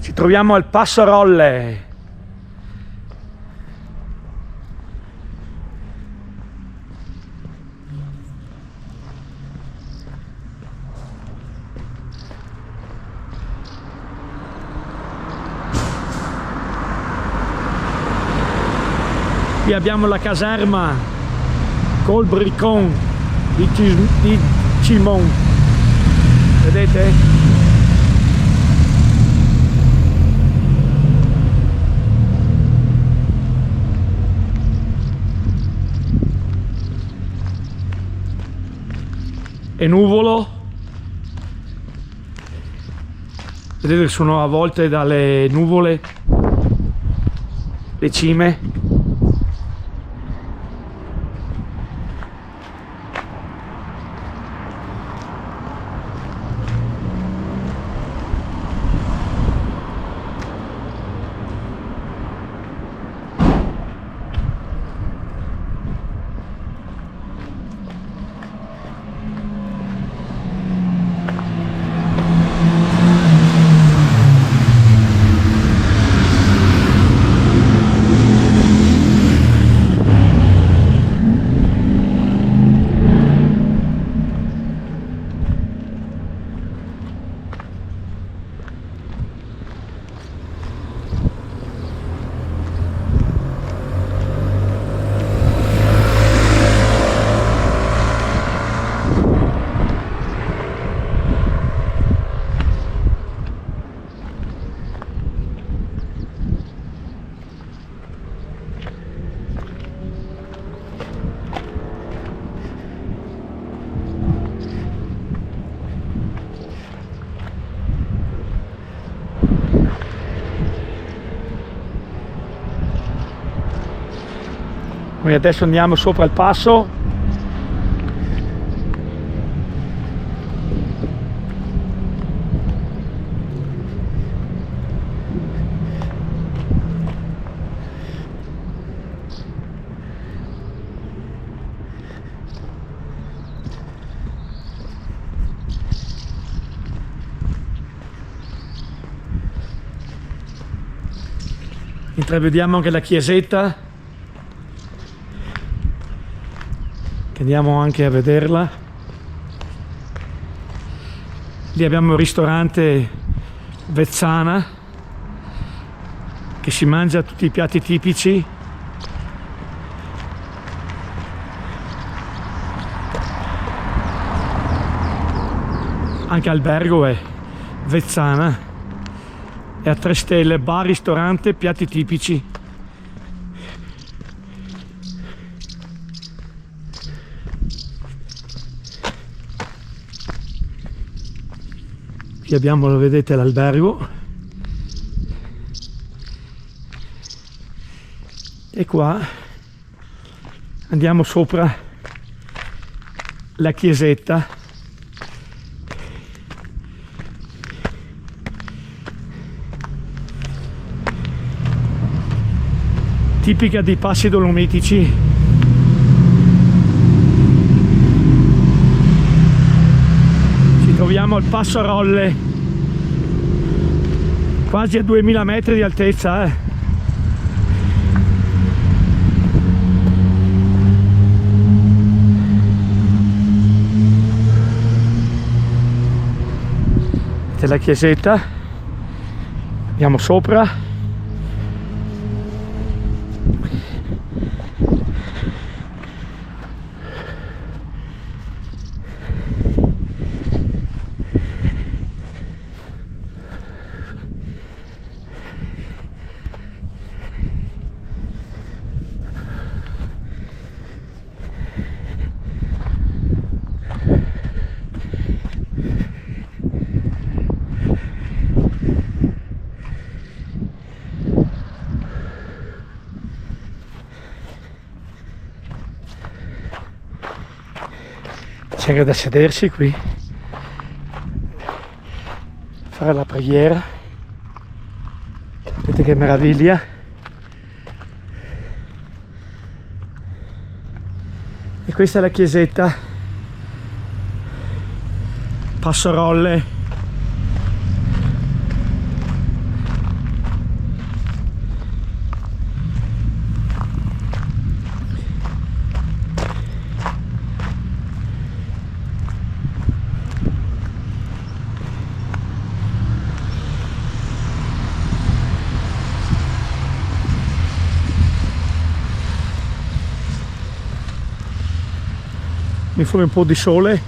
Ci troviamo al Passo Rolle. Qui abbiamo la caserma col Bricon di Cimon, vedete? E Nuvolo, vedete che sono avvolte dalle nuvole le cime. Noi adesso andiamo sopra il passo. Intravediamo anche la chiesetta, che andiamo anche a vederla. Lì abbiamo il ristorante Vezzana, che si mangia tutti i piatti tipici. Anche albergo è Vezzana, è a 3 stelle, bar, ristorante, piatti tipici. Qui abbiamo, lo vedete, l'albergo, e qua andiamo sopra la chiesetta. Tipica dei passi dolomitici. Ci troviamo al Passo Rolle, quasi a 2000 metri di altezza. Questa è la chiesetta, andiamo sopra. C'è anche da sedersi qui, fare la preghiera. Vedete che meraviglia. E questa è la chiesetta Passo Rolle. viene fuori un po' di sole,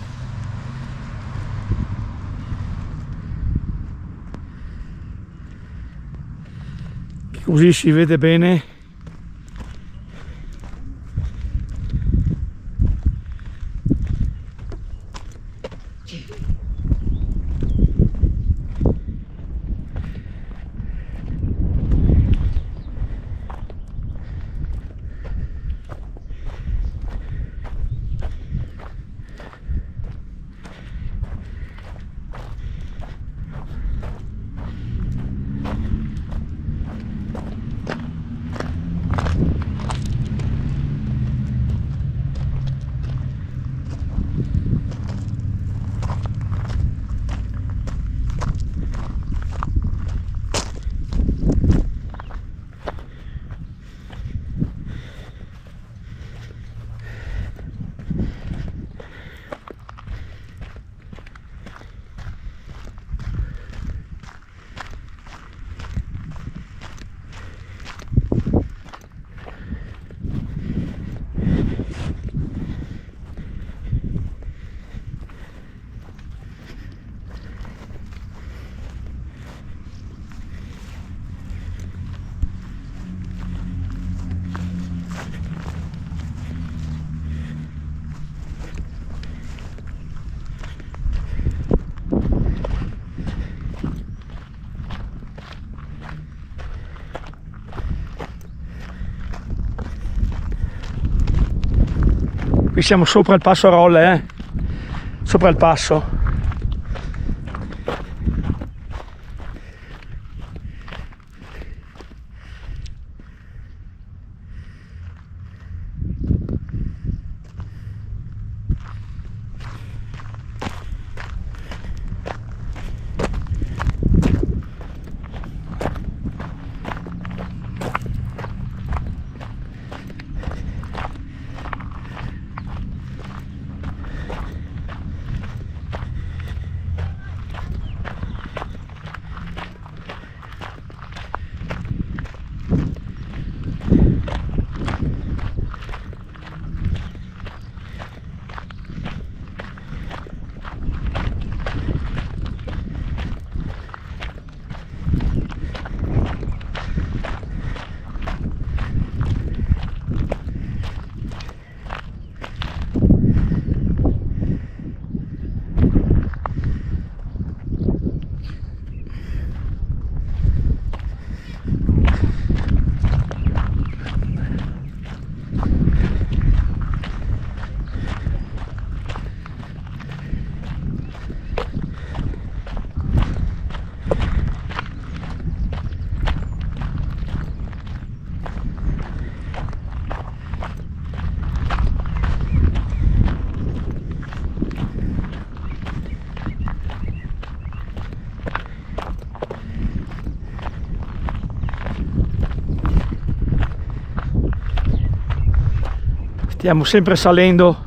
che così si vede bene qui siamo sopra il passo a Rolle, sopra il passo. Stiamo sempre salendo.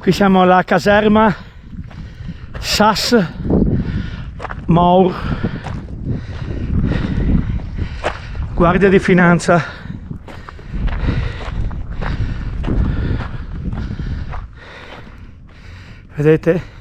Qui siamo alla caserma SAS Maur, Guardia di Finanza. Vedete?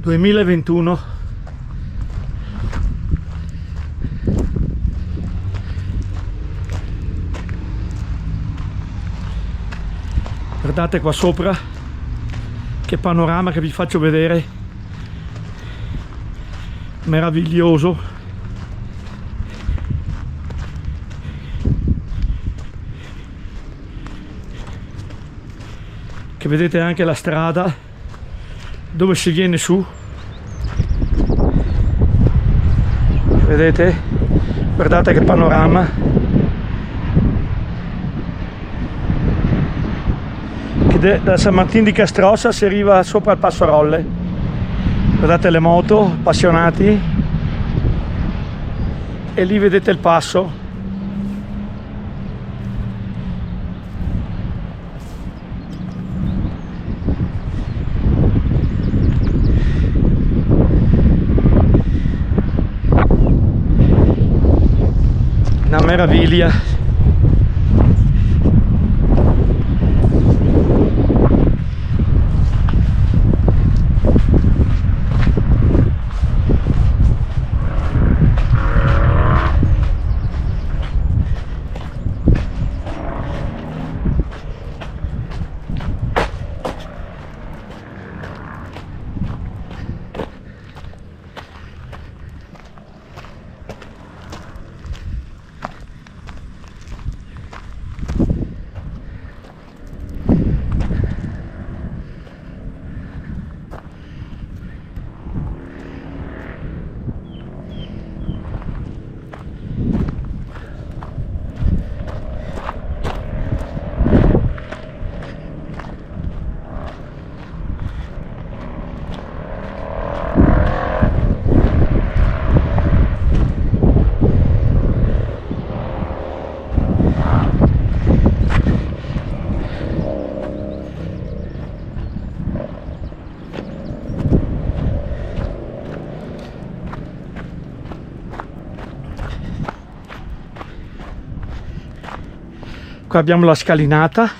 (2021) guardate qua sopra che panorama che vi faccio vedere, meraviglioso. Che vedete anche la strada dove si viene su, vedete? Guardate che panorama. Che da San Martin di Castrossa si arriva sopra il Passo Rolle. Guardate le moto, appassionati, e lì vedete il passo. Una meraviglia. Qua abbiamo la scalinata.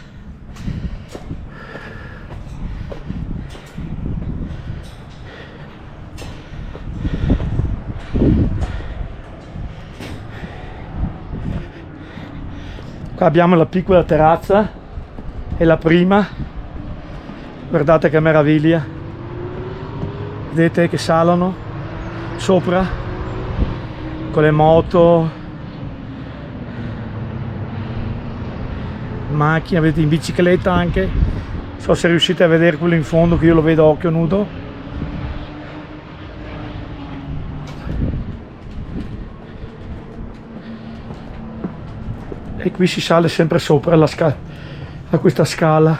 Qua abbiamo la piccola terrazza e la prima. Guardate che meraviglia. Vedete che salgono sopra con le moto, macchine, vedete, in bicicletta anche. Non so se riuscite a vedere quello in fondo, che io lo vedo a occhio nudo. E qui si sale sempre sopra a questa scala.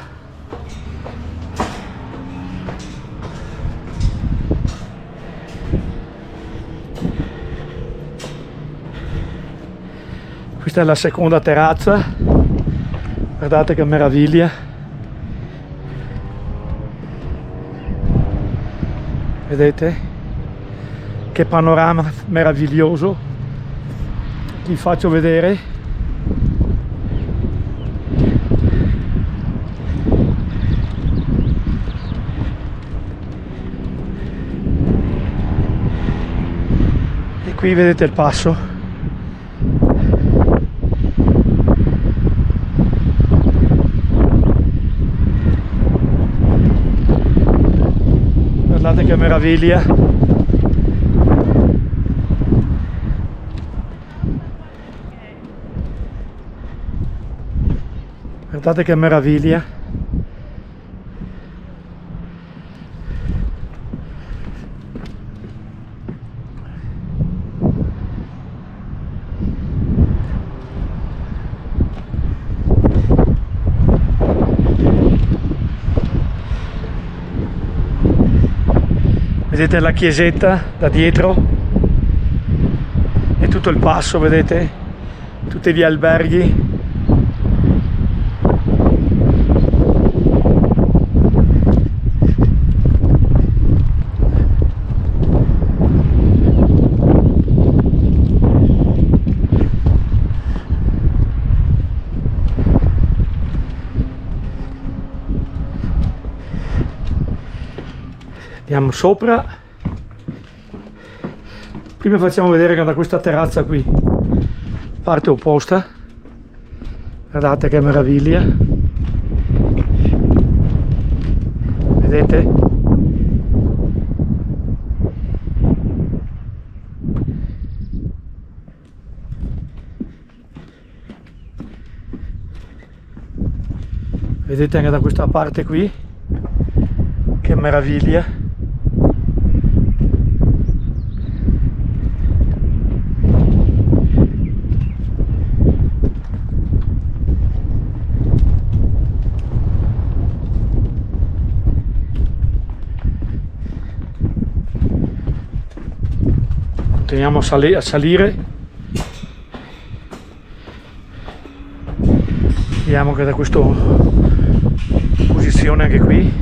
Questa è la seconda terrazza. Guardate che meraviglia. Vedete? Che panorama meraviglioso. Vi faccio vedere. E qui vedete il passo. Guardate che meraviglia. Guardate che meraviglia. Vedete la chiesetta da dietro e tutto il passo, vedete tutti gli alberghi. Andiamo sopra. Prima facciamo vedere che da questa terrazza qui, parte opposta, guardate che meraviglia, vedete? Vedete anche da questa parte qui, che meraviglia. Continuiamo a salire. Vediamo che da questa posizione anche qui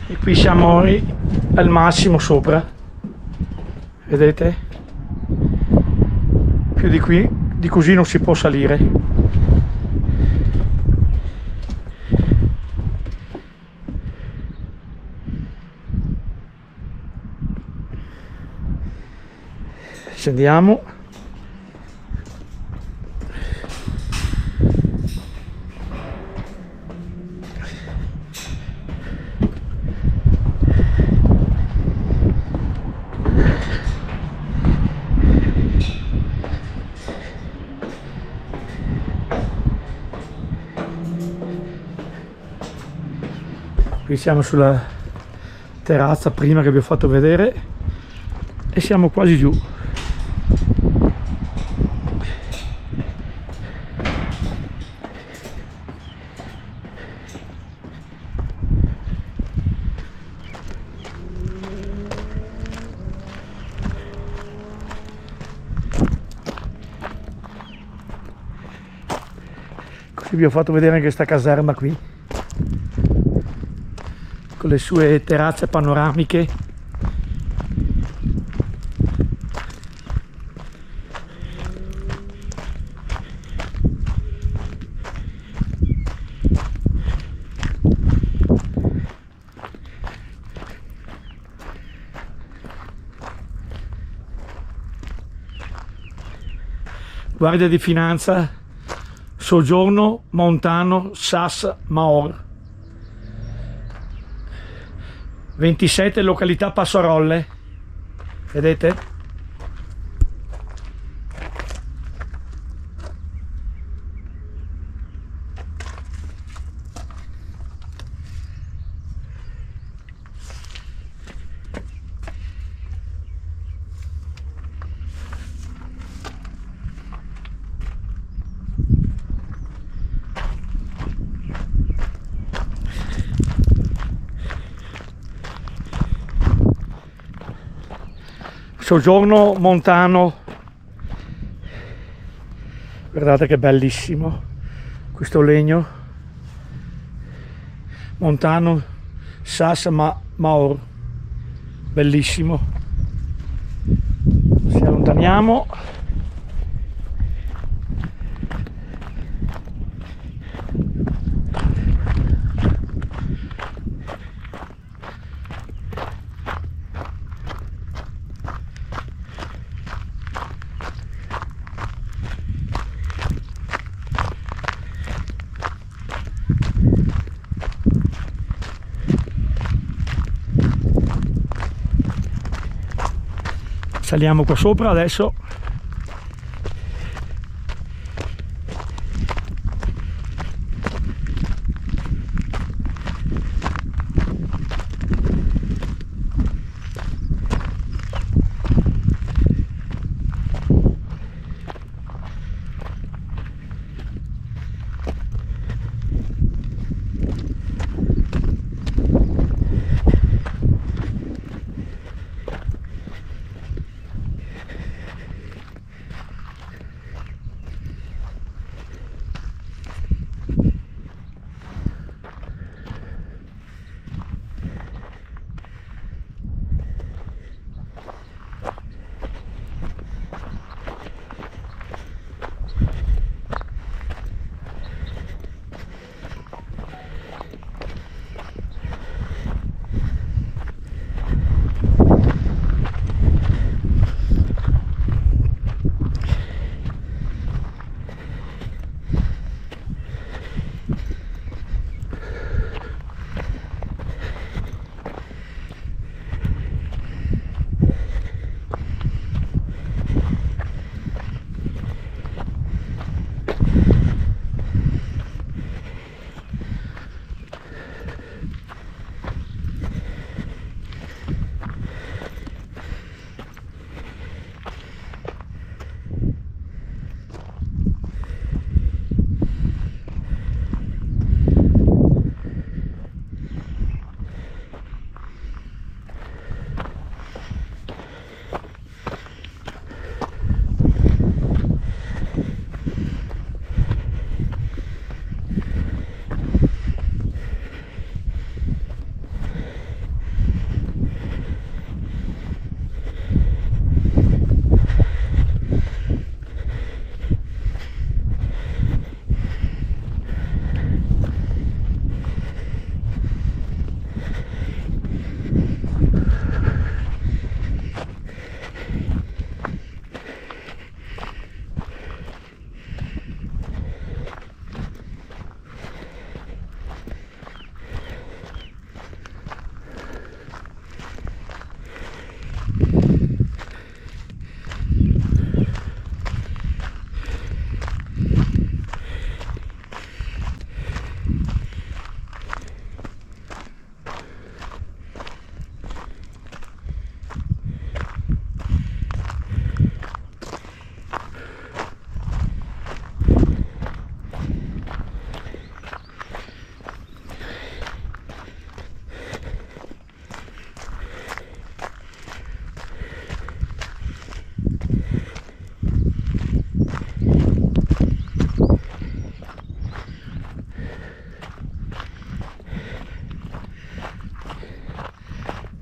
e qui siamo al massimo sopra, vedete? Più di qui, di così non si può salire. Scendiamo. Qui siamo sulla terrazza prima che vi ho fatto vedere e siamo quasi giù. Così vi ho fatto vedere anche questa caserma qui, con le sue terrazze panoramiche. Guardia di Finanza, soggiorno montano Sas Maor, 27 località Passarolle, vedete? Soggiorno montano, guardate che bellissimo questo legno, montano Sas Maor, bellissimo. Ci allontaniamo. Saliamo qua sopra adesso.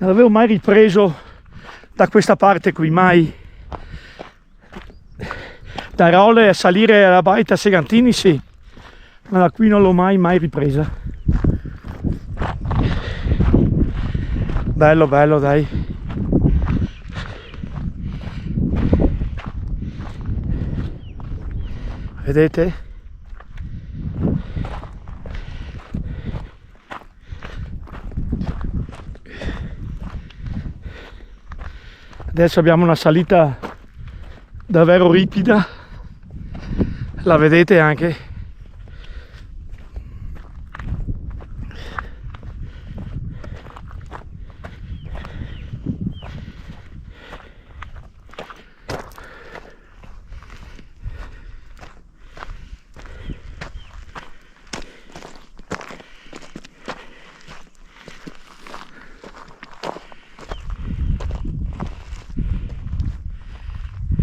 Non avevo mai ripreso da questa parte qui, mai. Da Role a salire alla baita Segantini sì, ma da qui non l'ho mai ripresa. Bello, bello, dai. Vedete? Adesso abbiamo una salita davvero ripida, la vedete anche.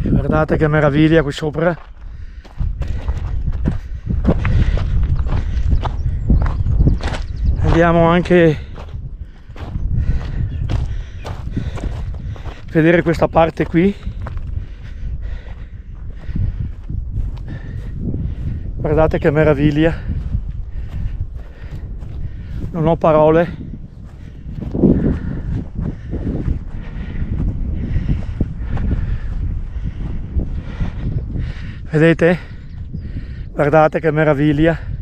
Guardate che meraviglia qui sopra. Andiamo anche a vedere questa parte qui. Guardate che meraviglia. Non ho parole. Vedete? Guardate che meraviglia.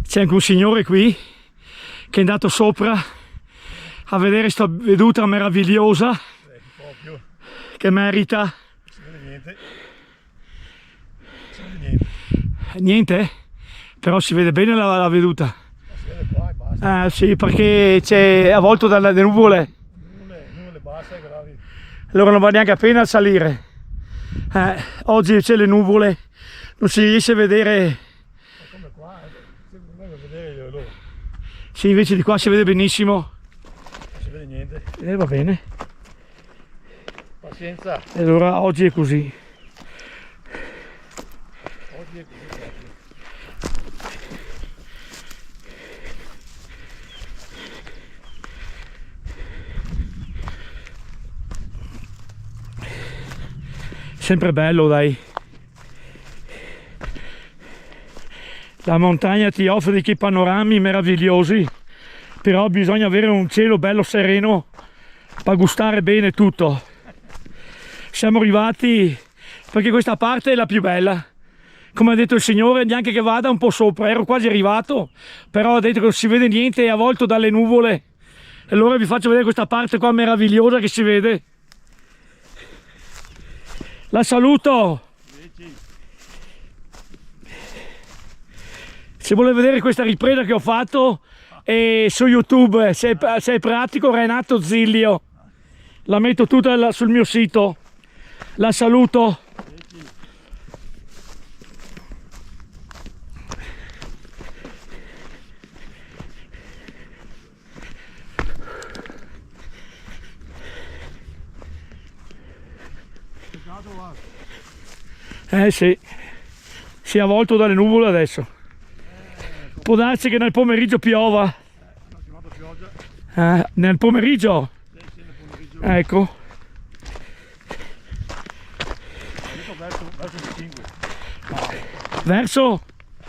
C'è anche un signore qui che è andato sopra a vedere questa veduta meravigliosa che merita. Non si vede niente. Si vede niente. Niente? Però si vede bene la veduta. Ma si vede qua e basta. Sì, perché c'è avvolto dalle nuvole. Nuvole basse e gravi. Allora non va neanche a pena salire. Oggi c'è le nuvole, non si riesce a vedere. Come qua, secondo me per vedere loro. Sì, invece di qua si vede benissimo. Non si vede niente. Va bene. Pazienza. E allora oggi è così. Oggi è così proprio. Sempre bello, dai. La montagna ti offre dei panorami meravigliosi, però bisogna avere un cielo bello sereno per gustare bene tutto. Siamo arrivati perché questa parte è la più bella. Come ha detto il signore, neanche che vada un po' sopra, ero quasi arrivato, però ha detto che non si vede niente, è avvolto dalle nuvole. E allora vi faccio vedere questa parte qua meravigliosa che si vede. La saluto! Se vuole vedere questa ripresa che ho fatto su YouTube, se è pratico, Renato Zillio. La metto tutta sul mio sito. La saluto. Sì, si è avvolto dalle nuvole adesso. Può darsi che nel pomeriggio piova. Hanno chiamato pioggia. Nel pomeriggio? Sì, nel pomeriggio. Ecco. Verso?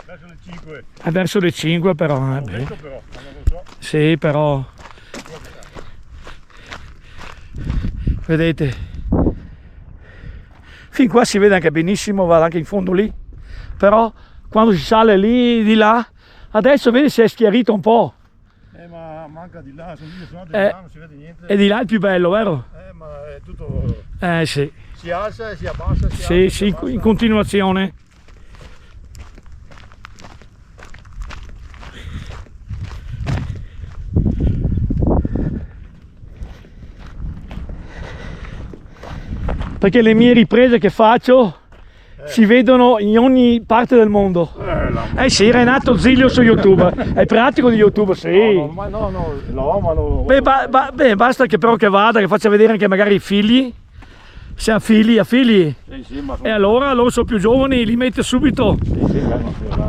Verso le 5. È verso le 5 però. Beh. Detto però, ma non lo so. Sì, però. Vedete? Fin qua si vede anche benissimo, va anche in fondo lì. Però quando si sale lì, di là, adesso vedi si è schiarito un po'. Ma manca di là, sono andato di là, non si vede niente. E di là è il più bello, vero? Ma è tutto... Sì. Si alza e si abbassa, si Sì, alza, sì, si abbassa. in continuazione. Perché le mie riprese che faccio si vedono in ogni parte del mondo. Sì, Renato Zilio su YouTube. È pratico di YouTube, sì. No, ma no. Beh, basta che però che vada, che faccia vedere anche magari i figli. Se ha figli. Sì, ma E allora loro sono più giovani, li mette subito. sì,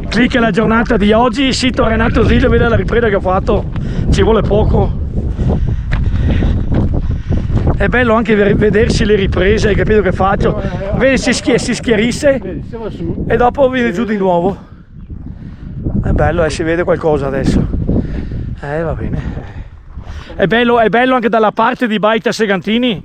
Clicca la giornata di oggi, sito Renato Zilio, vede la ripresa che ho fatto. Ci vuole poco. È bello anche vedersi le riprese, hai capito che faccio? Vedi, si schiarisse vedi, se va su. e dopo viene giù di nuovo. È bello, si vede qualcosa adesso. Va bene. È bello anche dalla parte di Baita Segantini.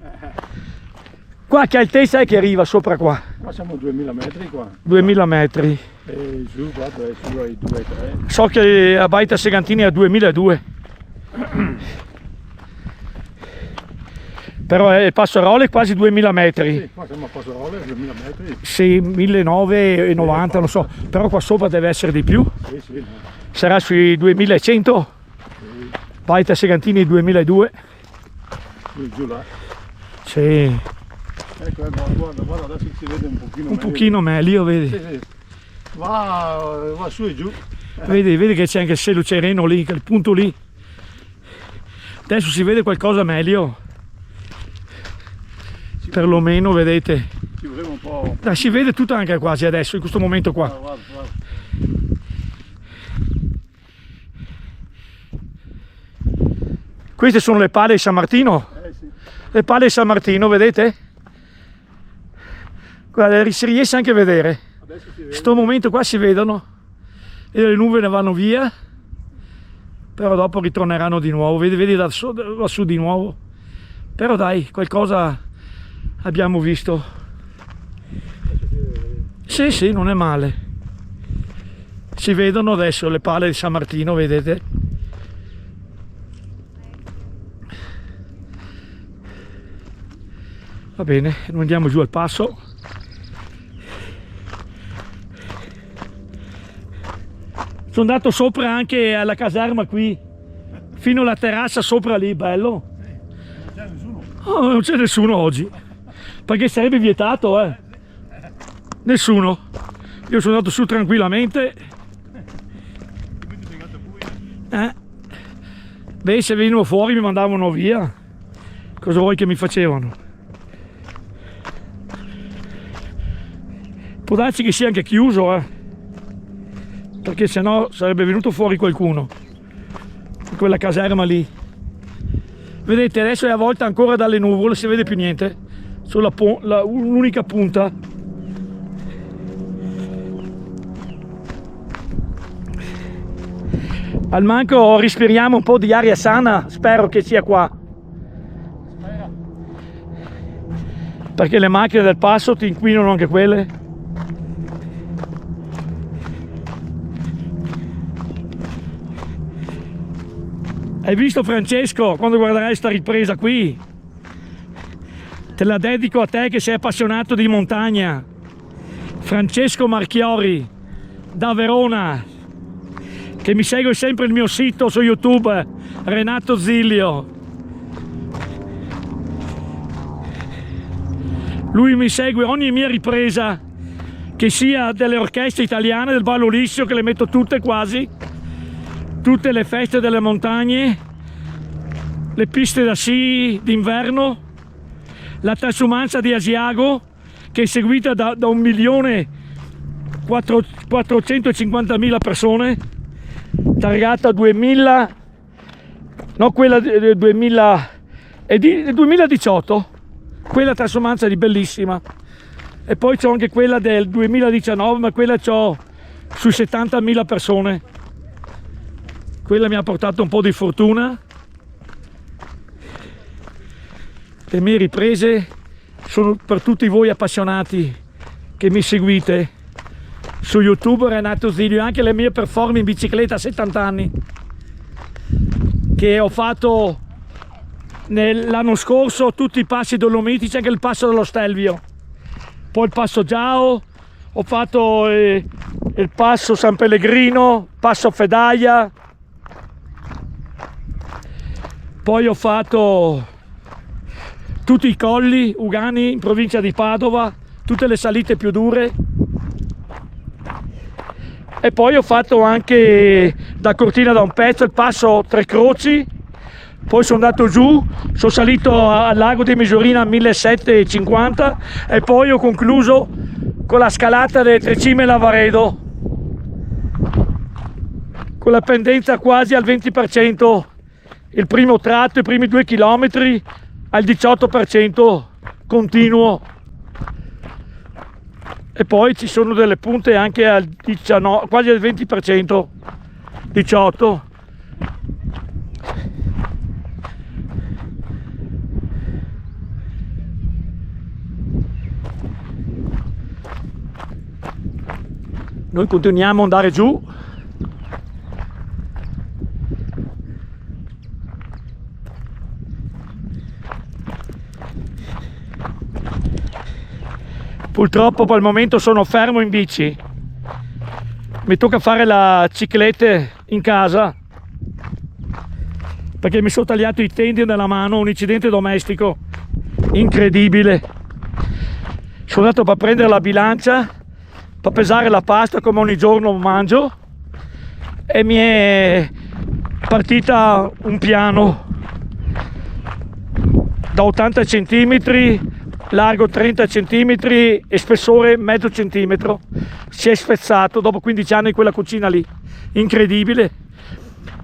Qua che altezza è che arriva sopra qua? Qua siamo a 2000 metri qua. 2000 metri. E giù, guarda, è su ai 2-3. So che a Baita Segantini è a 2002. Però il Passarola è quasi 2000 metri. Sì, qua siamo a Passarola, 2000 metri. Sì, 1990, non so, però qua sopra deve essere di più. Sì, no. Sarà sui 2100. Sì. Baita Segantini 2002. Giù là. Sì, Ecco, guarda, adesso si vede un pochino un meglio. pochino meglio, vedi. Sì. Va su e giù. Vedi che c'è anche il cielo sereno lì, quel punto lì. Adesso si vede qualcosa meglio. Perlomeno, vedete. Ci voleva un po'. Dai, si vede tutto anche quasi adesso, in questo momento qua. Guarda. Queste sono le pale di San Martino. Sì. Le pale di San Martino, vedete? Guarda, si riesce anche a vedere. Adesso si In vede. questo momento qua si vedono. E le nuvole ne vanno via. Però dopo ritorneranno di nuovo. Vedi da su di nuovo. Però dai, qualcosa abbiamo visto. Sì, non è male. Si vedono adesso le pale di San Martino, vedete? Va bene, noi andiamo giù al passo. Sono andato sopra anche alla caserma qui, fino alla terrazza sopra lì, bello. Non c'è nessuno. Oh, non c'è nessuno oggi, perché sarebbe vietato, Nessuno. Io sono andato su tranquillamente. Quindi sei andato buio. Beh, se venivano fuori mi mandavano via. Cosa vuoi che mi facevano? Può darsi che sia anche chiuso, perché sennò sarebbe venuto fuori qualcuno in quella caserma lì. Vedete, adesso è avvolta ancora dalle nuvole, si vede più niente, solo l'unica punta. Al manco respiriamo un po' di aria sana, spero che sia qua, perché le macchine del passo ti inquinano anche quelle. Hai visto, Francesco, quando guarderai sta ripresa qui? Te la dedico a te che sei appassionato di montagna. Francesco Marchiori da Verona, che mi segue sempre il mio sito su YouTube, Renato Zilio. Lui mi segue ogni mia ripresa, che sia delle orchestre italiane, del Ballo Lissio, che le metto tutte quasi, tutte le feste delle montagne, le piste da sci d'inverno, la transumanza di Asiago, che è seguita da 1.450.000 persone, targata 2000, no, quella del 2018, quella transumanza di bellissima, e poi c'ho anche quella del 2019, ma quella c'ho sui 70.000 persone. Quella mi ha portato un po' di fortuna. Le mie riprese sono per tutti voi appassionati che mi seguite su YouTube. Renato Zilio, anche le mie performance in bicicletta a 70 anni che ho fatto l'anno scorso, tutti i passi dolomitici, anche il passo dello Stelvio, poi il passo Giao, ho fatto il passo San Pellegrino, passo Fedaia, poi ho fatto tutti i colli Ugani in provincia di Padova, tutte le salite più dure, e poi ho fatto anche da Cortina da un pezzo il passo Tre Croci, poi sono andato giù, sono salito al lago di Misurina a 1750 e poi ho concluso con la scalata delle Tre Cime Lavaredo con la pendenza quasi al 20%, il primo tratto, i primi 2 chilometri al 18% continuo, e poi ci sono delle punte anche al 19, quasi al 20%, 18. Noi continuiamo ad andare giù. Purtroppo per il momento sono fermo in bici, mi tocca fare la ciclette in casa perché mi sono tagliato i tendini della mano, un incidente domestico incredibile. Sono andato per prendere la bilancia per pesare la pasta come ogni giorno mangio e mi è partita un piano da 80 cm, largo 30 cm e spessore mezzo centimetro. Si è spezzato dopo 15 anni in quella cucina lì, incredibile,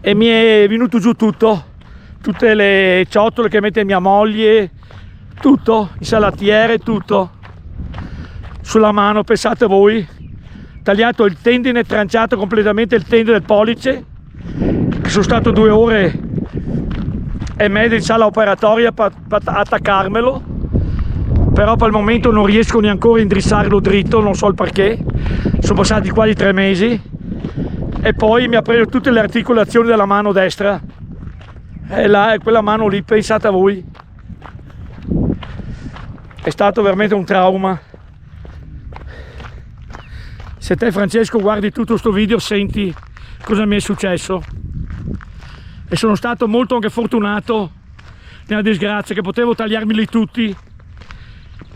e mi è venuto giù tutto, tutte le ciotole che mette mia moglie, tutto, il salatiere, tutto sulla mano. Pensate voi, tagliato il tendine, tranciato completamente il tendine del pollice, sono stato 2 ore e mezza in sala operatoria per attaccarmelo, però per il momento non riesco neanche a indrizzarlo dritto, non so il perché. Sono passati quasi 3 mesi e poi mi ha preso tutte le articolazioni della mano destra e quella mano lì, pensate a voi, è stato veramente un trauma. Se te, Francesco, guardi tutto sto video, senti cosa mi è successo, e sono stato molto anche fortunato nella disgrazia che potevo tagliarmeli tutti.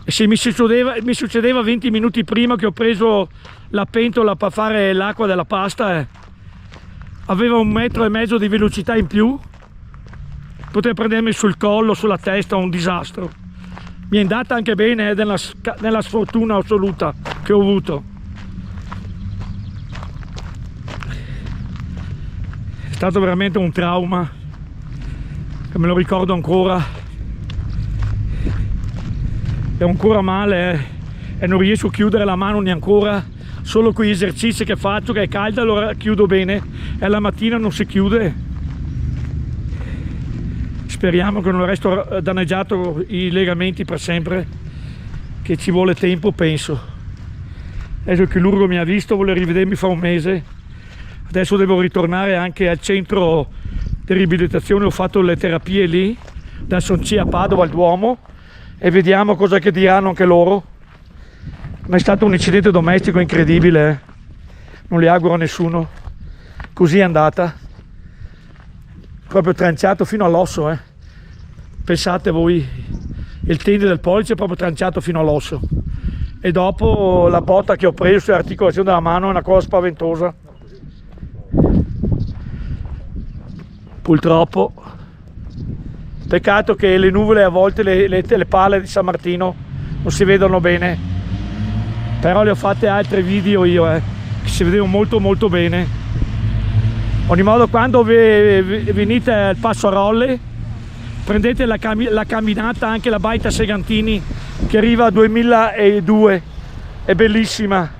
E se mi succedeva 20 minuti prima che ho preso la pentola per fare l'acqua della pasta, aveva 1,5 metri di velocità in più, poteva prendermi sul collo, sulla testa, un disastro. Mi è andata anche bene nella sfortuna assoluta che ho avuto. È stato veramente un trauma, che me lo ricordo ancora. È ancora male e non riesco a chiudere la mano neanche, solo con gli esercizi che faccio, che è calda allora chiudo bene e alla mattina non si chiude. Speriamo che non resto danneggiato i legamenti per sempre, che ci vuole tempo, penso. Adesso il chirurgo mi ha visto, vuole rivedermi fra un mese, adesso devo ritornare anche al centro di riabilitazione, ho fatto le terapie lì, adesso sono a Padova al Duomo, e vediamo cosa che diranno anche loro. Ma è stato un incidente domestico incredibile, non li auguro a nessuno. Così è andata, proprio tranciato fino all'osso, pensate voi, il tendine del pollice è proprio tranciato fino all'osso, e dopo la botta che ho preso sull'articolazione della mano è una cosa spaventosa. Purtroppo, peccato che le nuvole a volte, le pale di San Martino non si vedono bene, però le ho fatte altri video io, che si vedevano molto molto bene. Ogni modo, quando venite al Passo a Rolle, prendete la camminata, anche la Baita Segantini che arriva a 2002, è bellissima.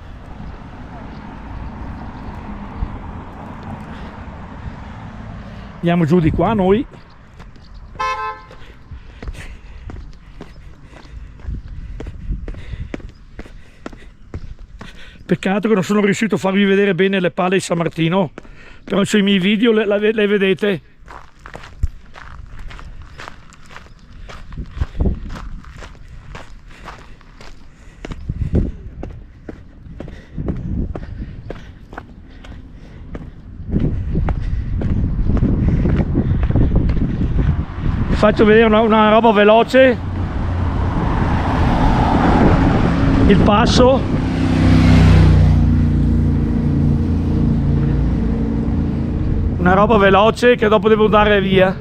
Andiamo giù di qua noi. Peccato che non sono riuscito a farvi vedere bene le pale di San Martino, però sui miei video le vedete. Faccio vedere una roba veloce, il passo, una roba veloce che dopo devo andare via.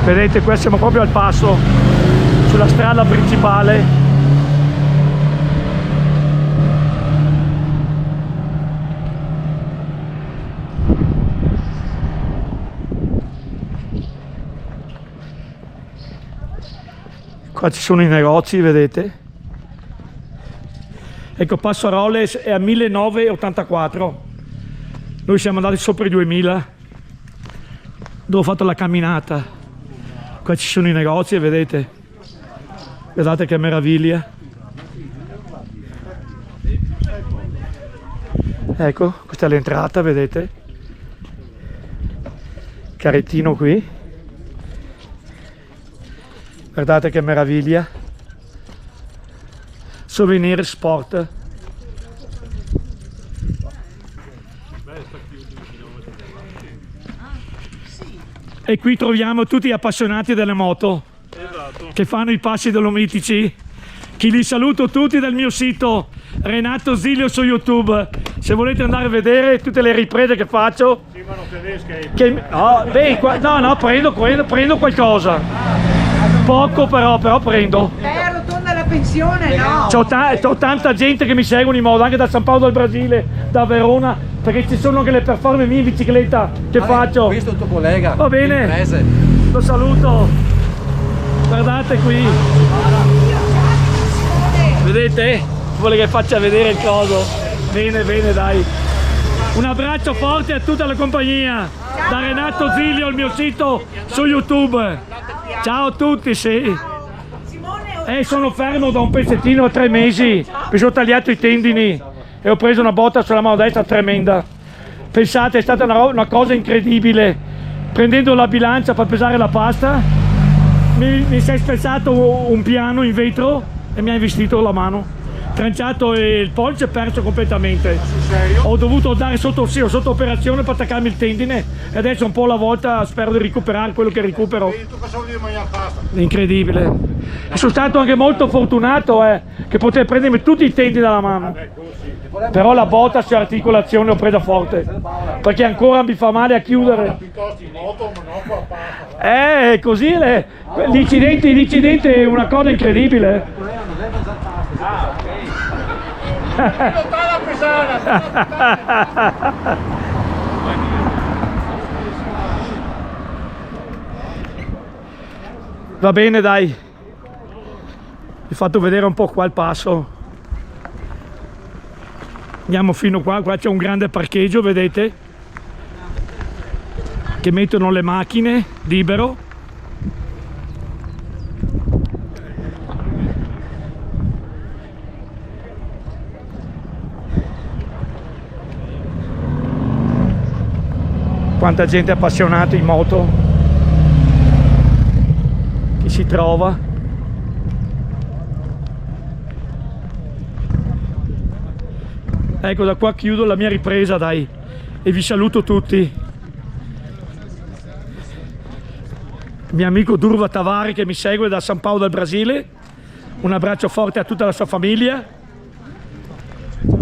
Vedete, qua siamo proprio al passo, sulla strada principale. Qua ci sono i negozi, vedete? Ecco, Passo Roles è a 1984. Noi siamo andati sopra i 2000 dove ho fatto la camminata. Qua ci sono i negozi, vedete? Guardate che meraviglia. Ecco, questa è l'entrata, vedete? Carrettino qui. Guardate che meraviglia. Souvenir Sport. E qui troviamo tutti gli appassionati delle moto, che fanno i passi dolomitici. Che li saluto tutti dal mio sito Renato Zilio su YouTube. Se volete andare a vedere tutte le riprese che faccio. Sì, ma non tedesche. Prendo qualcosa. Poco però prendo. Rotonda la pensione, no? C'ho tanta gente che mi seguono in modo, anche da San Paolo del Brasile, da Verona, perché ci sono anche le performance mie in bicicletta che faccio. Questo è il tuo collega. Va bene, lo saluto. Guardate qui. Vedete? Vuole che faccia vedere il coso. Bene, dai. Un abbraccio forte a tutta la compagnia. Da Renato Zilio, il mio sito su YouTube. Ciao a tutti, sì. Sono fermo da un pezzettino a 3 mesi. Mi sono tagliato i tendini e ho preso una botta sulla mano destra tremenda. Pensate, è stata una cosa incredibile. Prendendo la bilancia per pesare la pasta, mi si è spezzato un piano in vetro e mi ha investito la mano. Tranciato e il polso è perso completamente. Ho dovuto andare sotto operazione per attaccarmi il tendine e adesso un po' alla volta spero di recuperare quello che recupero. Incredibile. E sono stato anche molto fortunato che potevo prendermi tutti i tendini dalla mano. Però la botta su articolazione l'ho presa forte perché ancora mi fa male a chiudere. Così l'incidente è una cosa incredibile. Va bene, dai, vi ho fatto vedere un po' qua il passo. Andiamo fino qua c'è un grande parcheggio, vedete, che mettono le macchine libero. Quanta gente appassionata in moto che si trova. Ecco, da qua chiudo la mia ripresa, dai, e vi saluto tutti. Il mio amico Durva Tavari che mi segue da San Paolo del Brasile, un abbraccio forte a tutta la sua famiglia.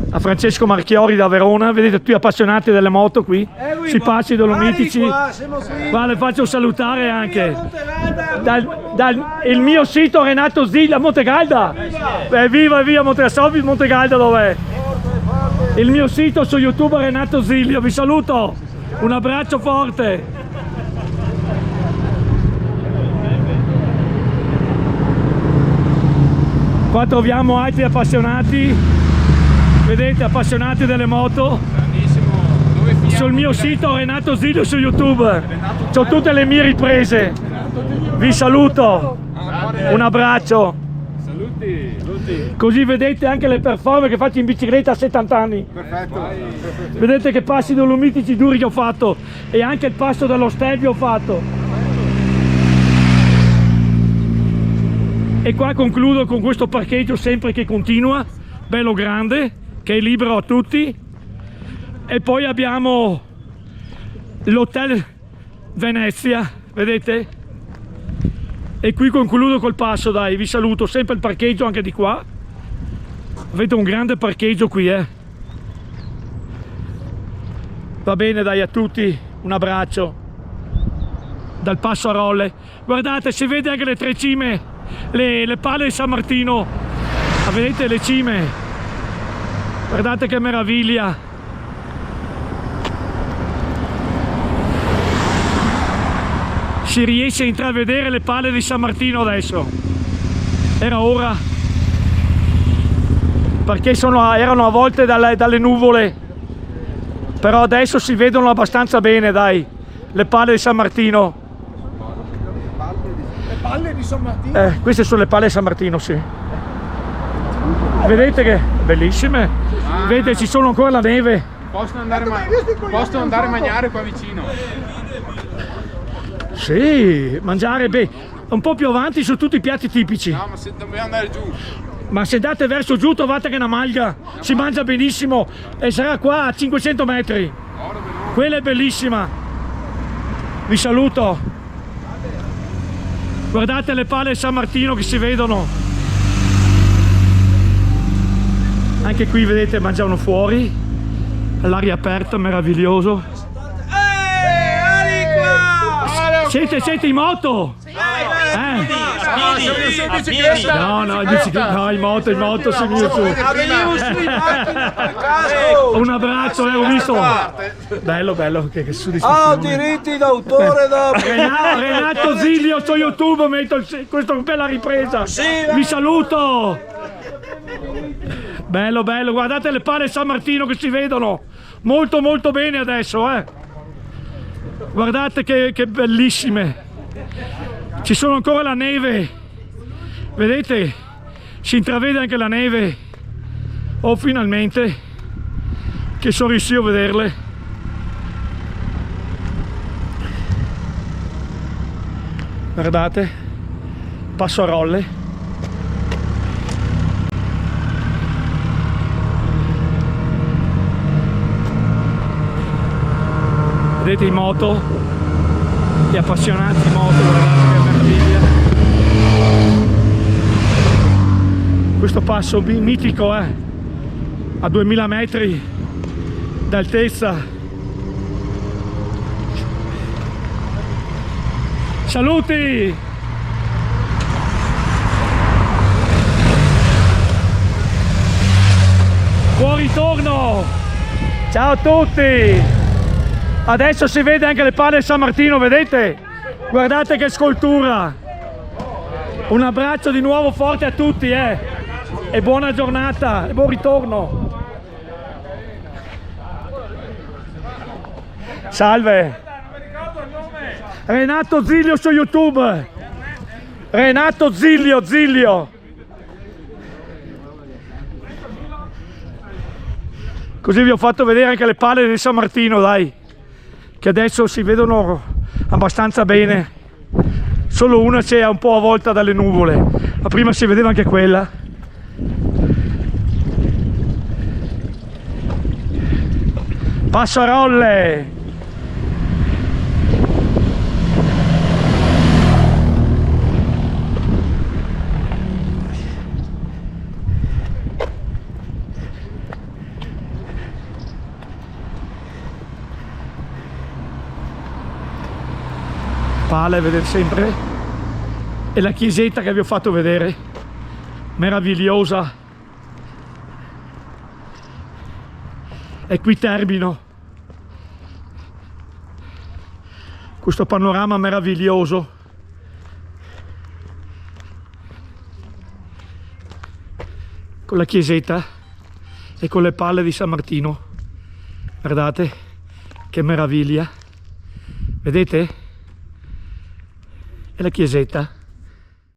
A Francesco Marchiori da Verona, vedete tutti appassionati delle moto qui, sui passi dolomitici. Le faccio salutare anche dal mio sito Renato Zilio a Montegalda. Viva Montegalda dov'è? Il mio sito su YouTube Renato Zilio, vi saluto, un abbraccio forte. Qua troviamo altri appassionati Vedete, appassionati delle moto. Sul mio sito Renato Zilio su YouTube c'ho tutte le mie riprese. Vi saluto, un abbraccio. Saluti. Così vedete anche le performance che faccio in bicicletta a 70 anni. Perfetto. Vedete che passi dolomitici duri che ho fatto e anche il passo dello Stelvio ho fatto. E qua concludo con questo parcheggio sempre che continua, bello grande, che è libero a tutti. E poi abbiamo l'hotel Venezia, vedete? E qui concludo col passo, dai, vi saluto, sempre il parcheggio anche di qua. Avete un grande parcheggio qui, Va bene, dai, a tutti, un abbraccio dal passo a Rolle. Guardate, si vede anche le tre cime, le pale di San Martino. Vedete le cime? Guardate che meraviglia. Si riesce a intravedere le pale di San Martino adesso. Era ora, perché erano avvolte dalle nuvole, però adesso si vedono abbastanza bene, dai, le pale di San Martino. Le palle di San Martino? Queste sono le pale di San Martino, sì. Vedete che bellissime. Vedete, ci sono ancora la neve. Possono andare a mangiare qua vicino. Sì, mangiare bene. Un po' più avanti su tutti i piatti tipici. No, ma se dobbiamo andare giù. Ma se andate verso giù trovate che è una malga, si mangia benissimo e sarà qua a 500 metri. Quella è bellissima. Vi saluto. Guardate le pale di San Martino che si vedono. Anche qui vedete mangiano fuori, all'aria aperta, meraviglioso. Siete in moto? No, in bicicletta, no, in moto si viene su. Un abbraccio, ho visto. Bello, che soddisfazione. Diritti d'autore da Renato Zilio su YouTube, metto questa bella ripresa. Vi saluto. Bello, guardate le pale San Martino che si vedono molto bene adesso, Guardate che bellissime. Ci sono ancora la neve. Vedete? Si intravede anche la neve. Oh, finalmente. Che sono riuscito a vederle. Guardate. Passo a Rolle. Vedete in moto, gli appassionati di moto, guardate che meraviglia. Questo passo mitico, a 2000 metri d'altezza. Saluti! Buon ritorno! Ciao a tutti! Adesso si vede anche le pale di San Martino, vedete? Guardate che scultura! Un abbraccio di nuovo forte a tutti, e buona giornata, e buon ritorno! Salve! Renato Zilio su YouTube! Renato Zilio! Così vi ho fatto vedere anche le pale di San Martino, dai! Che adesso si vedono abbastanza bene, solo una c'è un po' avvolta dalle nuvole, ma prima si vedeva anche quella. Passo a Rolle! Pale, vedete sempre, e la chiesetta che vi ho fatto vedere, meravigliosa. E qui termino questo panorama meraviglioso. Con la chiesetta e con le palle di San Martino. Guardate che meraviglia, vedete? E la chiesetta.